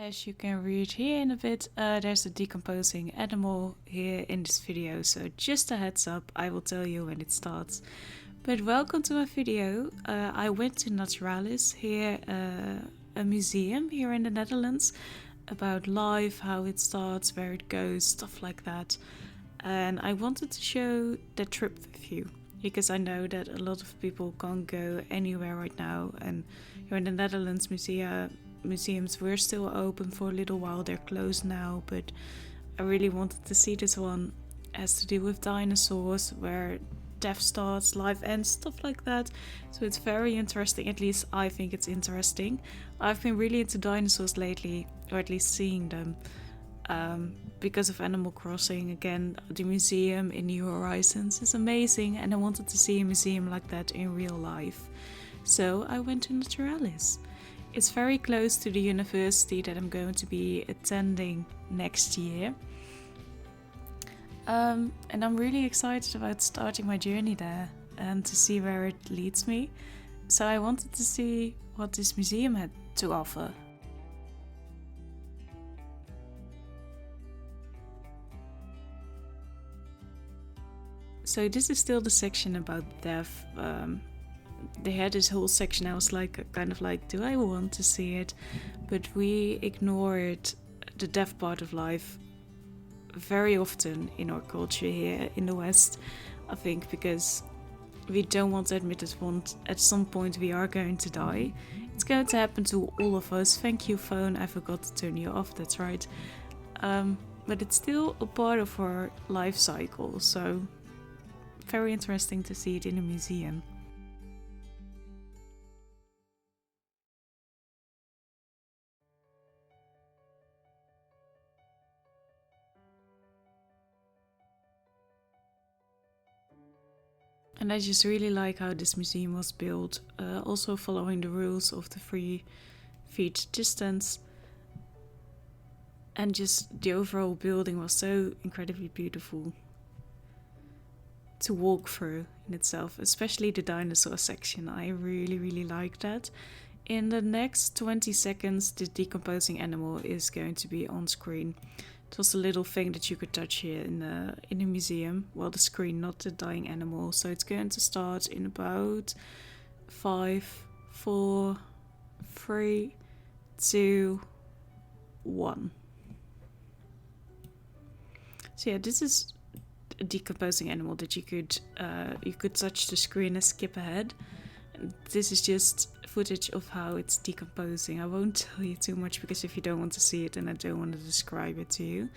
As you can read here in a bit, there's a decomposing animal here in this video, so just a heads up, I will tell you when it starts. But welcome to my video. I went to Naturalis here, a museum here in the Netherlands, about life, how it starts, where it goes, stuff like that. And I wanted to show the trip with you, because I know that a lot of people can't go anywhere right now, and here in the Netherlands museums were still open for a little while. They're closed now, but I really wanted to see this one. It has to do with dinosaurs, where death starts, life ends, stuff like that. So it's very interesting, at least I think it's interesting. I've been really into dinosaurs lately, or at least seeing them, because of Animal Crossing. Again, the museum in New Horizons is amazing, and I wanted to see a museum like that in real life. So I went to Naturalis. It's very close to the university that I'm going to be attending next year. And I'm really excited about starting my journey there and to see where it leads me. So I wanted to see what this museum had to offer. So this is still the section about death. They had this whole section. I was like, kind of like, do I want to see it? But we ignored the death part of life very often in our culture here in the West, I think, because we don't want to admit that at some point we are going to die. It's going to happen to all of us. Thank you, phone. I forgot to turn you off. That's right. But it's still a part of our life cycle. So very interesting to see it in a museum. And I just really like how this museum was built, also following the rules of the 3 feet distance. And just the overall building was so incredibly beautiful to walk through in itself, especially the dinosaur section. I really like that. In the next 20 seconds, the decomposing animal is going to be on screen. It was a little thing that you could touch here in the museum. Well, the screen, not the dying animal. So it's going to start in about 5, 4, 3, 2, 1. So yeah, this is a decomposing animal that you could touch the screen and skip ahead. This is just footage of how it's decomposing. I won't tell you too much, because if you don't want to see it, then I don't want to describe it to you.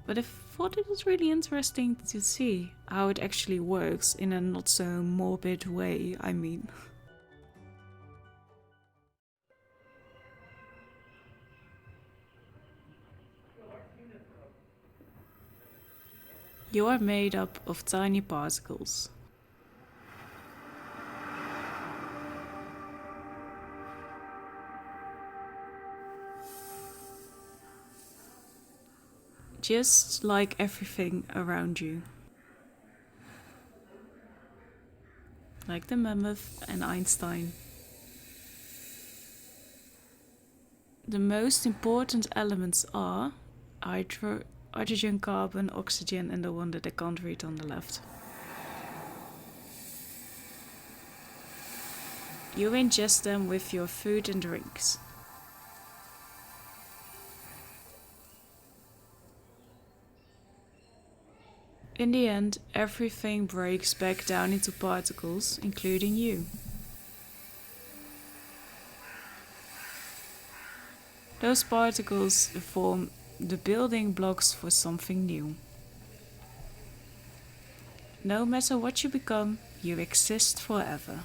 But I thought it was really interesting to see how it actually works in a not so morbid way, I mean. You are made up of tiny particles. Just like everything around you. Like the mammoth and Einstein. The most important elements are hydrogen, carbon, oxygen, and the one that I can't read on the left. You ingest them with your food and drinks. In the end, everything breaks back down into particles, including you. Those particles form the building blocks for something new. No matter what you become, you exist forever.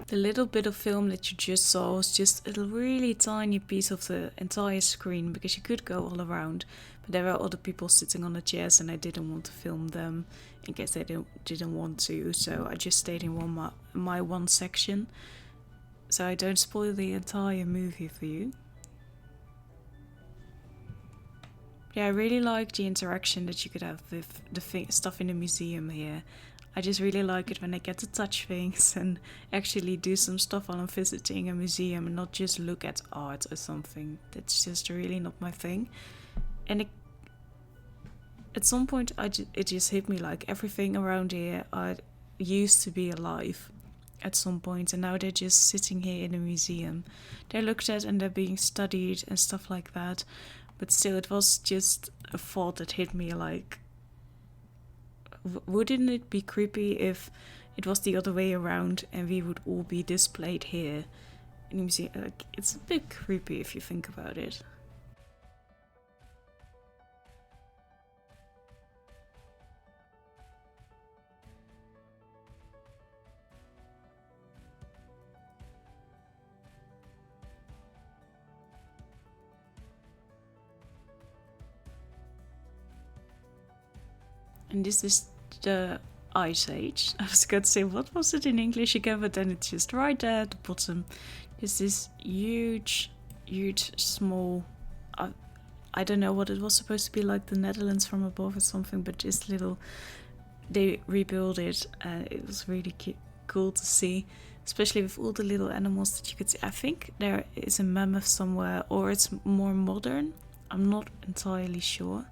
The little bit of film that you just saw was just a really tiny piece of the entire screen, because you could go all around, but there were other people sitting on the chairs and I didn't want to film them in case they didn't want to, so I just stayed in my one section, so I don't spoil the entire movie for you. Yeah, I really like the interaction that you could have with the stuff in the museum here. I just really like it when I get to touch things and actually do some stuff while I'm visiting a museum and not just look at art or something. That's just really not my thing. And at some point it just hit me like everything around here used to be alive at some point, and now they're just sitting here in a museum. They're looked at and they're being studied and stuff like that. But still, it was just a thought that hit me like, wouldn't it be creepy if it was the other way around and we would all be displayed here in the museum? Like, it's a bit creepy if you think about it. And this is the Ice Age. I was going to say, what was it in English again? But then it's just right there at the bottom. There's this huge, small... I don't know what it was supposed to be, like the Netherlands from above or something, but just little... They rebuilt it, and it was really cool to see. Especially with all the little animals that you could see. I think there is a mammoth somewhere, or it's more modern. I'm not entirely sure.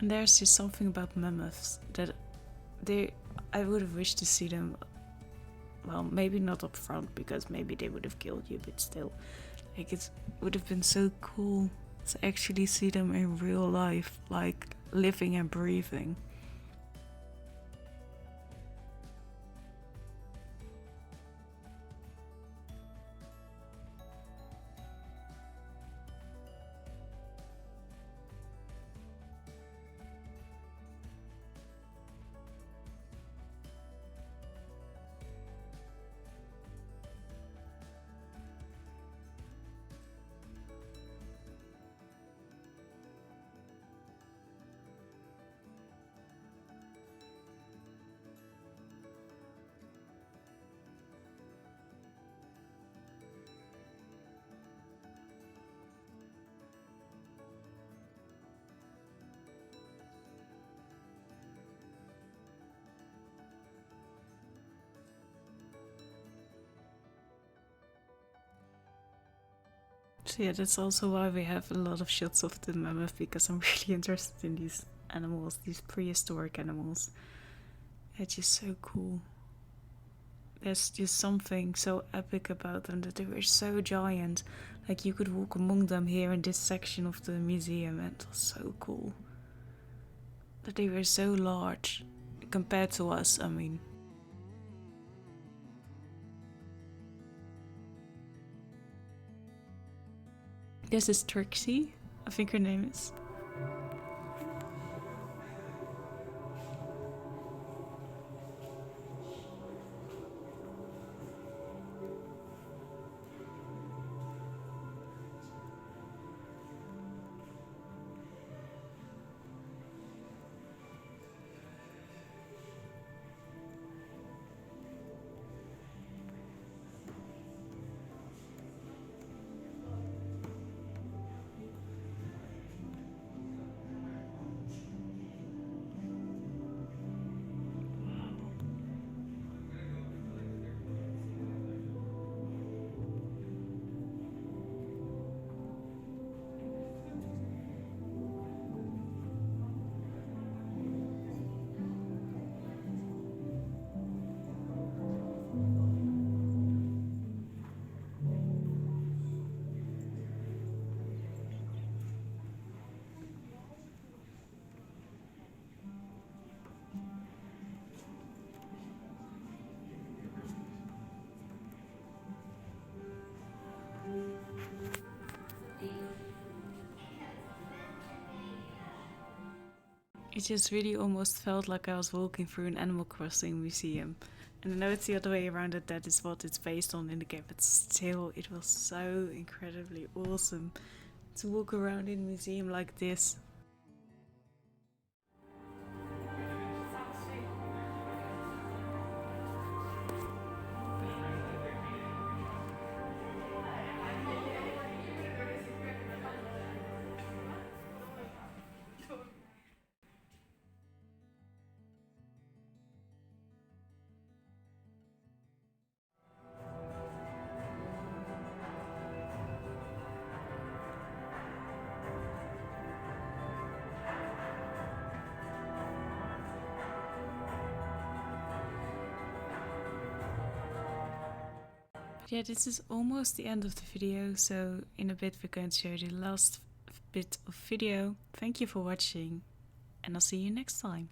And there's just something about mammoths that I would have wished to see them, well, maybe not up front, because maybe they would have killed you, but still, like, it would have been so cool to actually see them in real life, like, living and breathing. So yeah, that's also why we have a lot of shots of the mammoth, because I'm really interested in these animals, these prehistoric animals. It's just so cool. There's just something so epic about them, that they were so giant. Like, you could walk among them here in this section of the museum, and it was so cool. That they were so large compared to us, I mean. This is Trixie, I think her name is. It just really almost felt like I was walking through an Animal Crossing museum. And I know it's the other way around, that is what it's based on in the game, but still, it was so incredibly awesome to walk around in a museum like this. Yeah, this is almost the end of the video, so in a bit we're going to show you the last bit of video. Thank you for watching, and I'll see you next time.